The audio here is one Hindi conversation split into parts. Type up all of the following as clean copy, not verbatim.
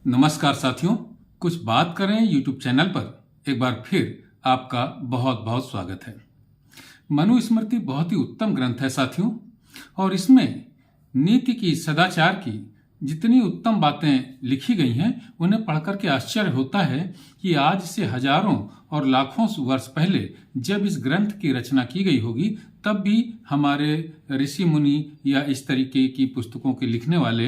नमस्कार साथियों, कुछ बात करें यूट्यूब चैनल पर एक बार फिर आपका बहुत बहुत स्वागत है। मनुस्मृति बहुत ही उत्तम ग्रंथ है साथियों, और इसमें नीति की, सदाचार की जितनी उत्तम बातें लिखी गई हैं उन्हें पढ़कर के आश्चर्य होता है कि आज से हजारों और लाखों वर्ष पहले जब इस ग्रंथ की रचना की गई होगी तब भी हमारे ऋषि मुनि या इस तरीके की पुस्तकों के लिखने वाले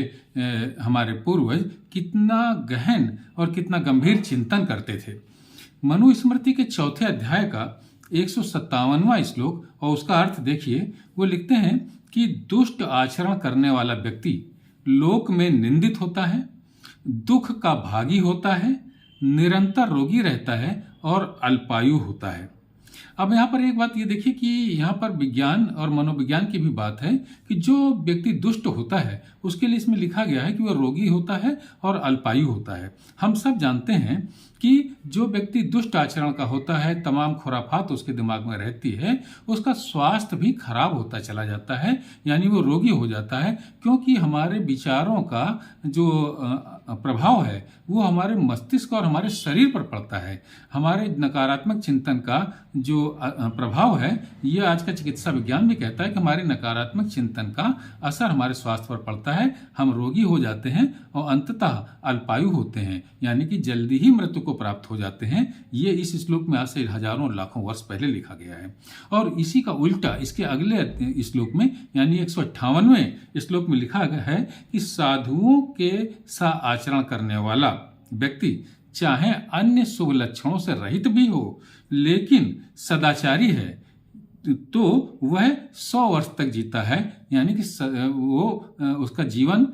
हमारे पूर्वज कितना गहन और कितना गंभीर चिंतन करते थे। मनुस्मृति के चौथे अध्याय का 157वां श्लोक और उसका अर्थ देखिए। वो लिखते हैं कि दुष्ट आचरण करने वाला व्यक्ति लोक में निंदित होता है, दुख का भागी होता है, निरंतर रोगी रहता है और अल्पायु होता है। अब यहाँ पर एक बात ये देखिए कि यहाँ पर विज्ञान और मनोविज्ञान की भी बात है कि जो व्यक्ति दुष्ट होता है उसके लिए इसमें लिखा गया है कि वह रोगी होता है और अल्पायु होता है। हम सब जानते हैं कि जो व्यक्ति दुष्ट आचरण का होता है, तमाम खुराफात उसके दिमाग में रहती है, उसका स्वास्थ्य भी खराब होता चला जाता है, यानी वो रोगी हो जाता है, क्योंकि हमारे विचारों का जो प्रभाव है वो हमारे मस्तिष्क और हमारे शरीर पर पड़ता है। हमारे नकारात्मक चिंतन का जो प्रभाव है, ये आज का चिकित्सा विज्ञान भी कहता है कि हमारे नकारात्मक चिंतन का असर हमारे स्वास्थ्य पर पड़ता है। हम रोगी हो जाते हैं और अंततः अल्पायु होते हैं, यानी कि जल्दी ही मृत्यु को प्राप्त हो जाते हैं। ये इस श्लोक में आज से हजारों लाखों वर्ष पहले लिखा गया है। और इसी का उल्टा इसके अगले श्लोक में यानी 158वें श्लोक में लिखा गया है कि साधुओं के सा आचरण करने वाला व्यक्ति चाहे अन्य शुभ लक्षणों से रहित भी हो लेकिन सदाचारी है तो वह 100 वर्ष तक जीता है, यानी कि वो उसका जीवन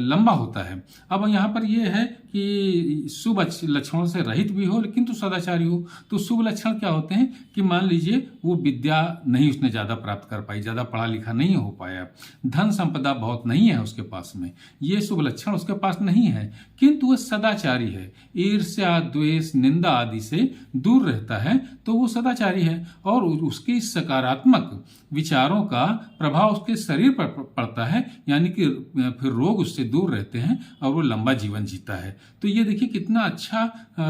लंबा होता है। अब यहाँ पर यह है कि शुभ लक्षणों से रहित भी हो लेकिन तो सदाचारी हो। तो शुभ लक्षण क्या होते हैं कि मान लीजिए वो विद्या नहीं उसने ज़्यादा प्राप्त कर पाई, ज़्यादा पढ़ा लिखा नहीं हो पाया, धन संपदा बहुत नहीं है उसके पास में, ये शुभ लक्षण उसके पास नहीं है, किंतु वह सदाचारी है, ईर्ष्या, द्वेष, निंदा आदि से दूर रहता है, तो वो सदाचारी है। और उसकी सकारात्मक विचारों का प्रभाव उसके शरीर पर पड़ता है, यानी कि फिर रोग उससे दूर रहते हैं और वो लंबा जीवन जीता है। तो ये देखिए कितना अच्छा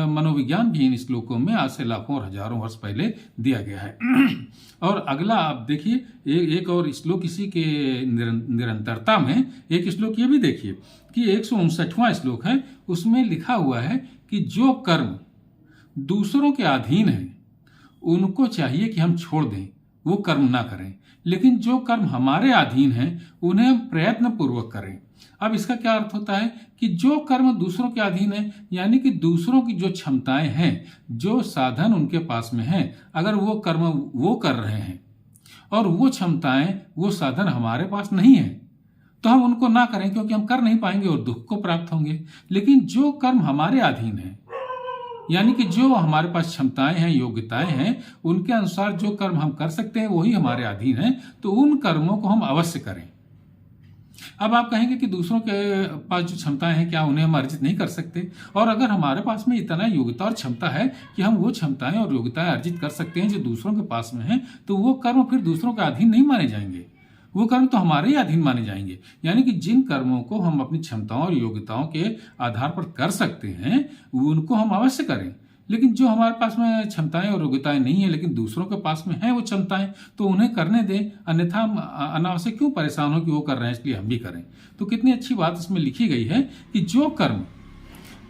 मनोविज्ञान भी इन श्लोकों में आज से लाखों और हजारों वर्ष पहले दिया गया है। और अगला आप देखिए एक और श्लोक इसी के निरंतरता में एक श्लोक ये भी देखिए कि 159वां श्लोक है। उसमें लिखा हुआ है कि जो कर्म दूसरों के अधीन है उनको चाहिए कि हम छोड़ दें, वो कर्म ना करें, लेकिन जो कर्म हमारे अधीन हैं उन्हें हम प्रयत्न पूर्वक करें। अब इसका क्या अर्थ होता है कि जो कर्म दूसरों के अधीन है, यानी कि दूसरों की जो क्षमताएं हैं, जो साधन उनके पास में हैं, अगर वो कर्म वो कर रहे हैं और वो क्षमताएं, वो साधन हमारे पास नहीं है तो हम उनको ना करें, क्योंकि हम कर नहीं पाएंगे और दुख को प्राप्त होंगे। लेकिन जो कर्म हमारे अधीन है, यानी कि जो हमारे पास क्षमताएं हैं, योग्यताएं हैं, उनके अनुसार जो कर्म हम कर सकते हैं वही हमारे अधीन है, तो उन कर्मों को हम अवश्य करें। अब आप कहेंगे कि दूसरों के पास जो क्षमताएं हैं क्या उन्हें हम अर्जित नहीं कर सकते? और अगर हमारे पास में इतना योग्यता और क्षमता है कि हम वो क्षमताएं और योग्यताएं अर्जित कर सकते हैं जो दूसरों के पास में हैं, तो वो कर्म फिर दूसरों के अधीन नहीं माने जाएंगे, वो कर्म तो हमारे ही अधीन माने जाएंगे। यानी कि जिन कर्मों को हम अपनी क्षमताओं और योग्यताओं के आधार पर कर सकते हैं उनको हम अवश्य करें, लेकिन जो हमारे पास में क्षमताएं और योग्यताएं नहीं है लेकिन दूसरों के पास में है वो क्षमताएं, तो उन्हें करने दें, अन्यथा हम अनावश्यक क्यों परेशान हो कि वो कर रहे हैं इसलिए हम भी करें। तो कितनी अच्छी बात इसमें लिखी गई है कि जो कर्म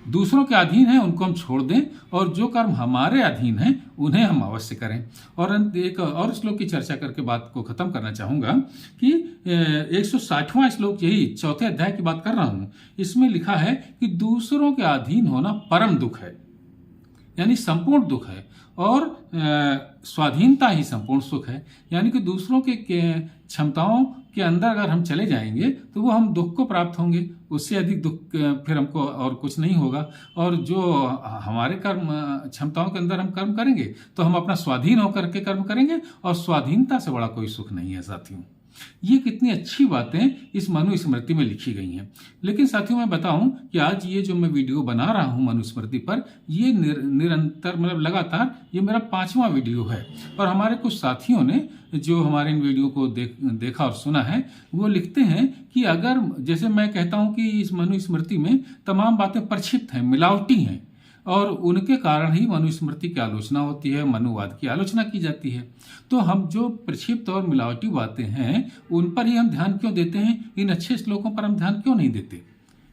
दूसरों के अधीन है उनको हम छोड़ दें और जो कर्म हमारे अधीन है उन्हें हम अवश्य करें। और एक और श्लोक की चर्चा करके बात को खत्म करना चाहूंगा कि 160वां श्लोक, यही चौथे अध्याय की बात कर रहा हूं, इसमें लिखा है कि दूसरों के अधीन होना परम दुख है, यानी संपूर्ण दुख है, और स्वाधीनता ही संपूर्ण सुख है। यानी कि दूसरों के क्षमताओं के अंदर अगर हम चले जाएंगे तो वो हम दुख को प्राप्त होंगे, उससे अधिक दुख फिर हमको और कुछ नहीं होगा। और जो हमारे कर्म क्षमताओं के अंदर हम कर्म करेंगे तो हम अपना स्वाधीन होकर के कर्म करेंगे, और स्वाधीनता से बड़ा कोई सुख नहीं है साथियों। ये कितनी अच्छी बातें इस मनुस्मृति में लिखी गई हैं। लेकिन साथियों मैं बताऊं कि आज ये जो मैं वीडियो बना रहा हूं मनुस्मृति पर, ये निरंतर मतलब लगातार ये मेरा 5वां वीडियो है। और हमारे कुछ साथियों ने जो हमारे इन वीडियो को देखा और सुना है, वो लिखते हैं कि अगर जैसे मैं कहता हूं कि इस मनुस्मृति में तमाम बातें प्रक्षिप्त हैं, मिलावटी हैं, और उनके कारण ही मनुस्मृति की आलोचना होती है, मनुवाद की आलोचना की जाती है। तो हम जो प्रक्षिप्त और मिलावटी बातें हैं उन पर ही हम ध्यान क्यों देते हैं, इन अच्छे श्लोकों पर हम ध्यान क्यों नहीं देते?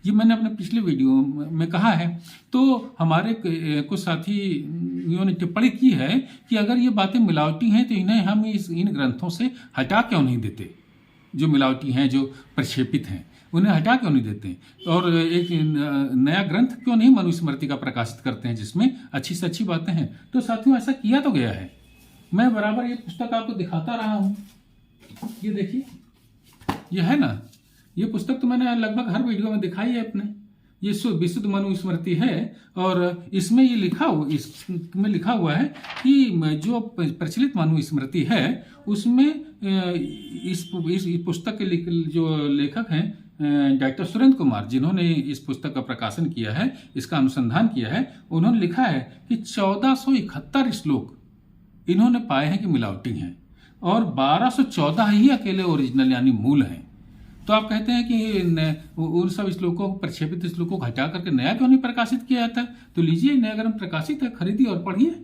ये मैंने अपने पिछले वीडियो में कहा है। तो हमारे कुछ साथियों ने टिप्पणी की है कि अगर ये बातें मिलावटी हैं तो इन्हें हम इन ग्रंथों से हटा क्यों नहीं देते, जो मिलावटी हैं, जो प्रक्षेपित हैं, उन्हें हटा क्यों नहीं देते और एक नया ग्रंथ क्यों नहीं मनुस्मृति का प्रकाशित करते हैं जिसमें अच्छी से अच्छी बातें हैं। तो साथियों ऐसा किया तो गया है। मैं बराबर ये पुस्तक आपको दिखाता रहा हूं, ये देखिए, ये है ना, ये पुस्तक तो मैंने लगभग हर वीडियो में दिखाई है अपने। ये विशुद्ध मनुस्मृति है और इसमें ये इसमें लिखा हुआ है कि जो प्रचलित मनुस्मृति है उसमें इस पुस्तक के जो लेखक हैं डॉक्टर सुरेंद्र कुमार, जिन्होंने इस पुस्तक का प्रकाशन किया है, इसका अनुसंधान किया है, उन्होंने लिखा है कि 1471 श्लोक इन्होंने पाए हैं कि मिलावटी हैं और 1214 ही अकेले ओरिजिनल यानी मूल हैं। तो आप कहते हैं कि उन सब श्लोकों को, प्रक्षेपित श्लोकों को हटा करके नया क्यों नहीं प्रकाशित किया जाता है? तो लीजिए, नया ग्रंथ प्रकाशित है, खरीदिए और पढ़िए।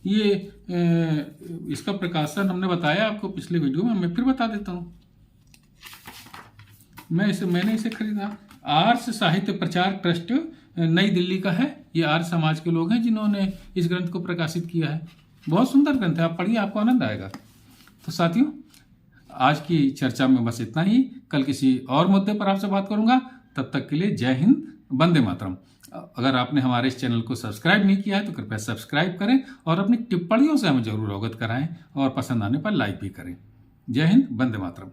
ये इसका प्रकाशन हमने बताया आपको पिछले वीडियो में, मैं फिर बता देता हूँ। मैंने इसे खरीदा। आर्ष साहित्य प्रचार ट्रस्ट नई दिल्ली का है। ये आर्य समाज के लोग हैं जिन्होंने इस ग्रंथ को प्रकाशित किया है। बहुत सुंदर ग्रंथ है, आप पढ़िए, आपको आनंद आएगा। तो साथियों, आज की चर्चा में बस इतना ही। कल किसी और मुद्दे पर आपसे बात करूंगा। तब तक के लिए जय हिंद, वंदे मातरम। अगर आपने हमारे इस चैनल को सब्सक्राइब नहीं किया है तो कृपया सब्सक्राइब करें और अपनी टिप्पणियों से हमें जरूर अवगत कराएं और पसंद आने पर लाइक भी करें। जय हिंद, वंदे मातरम।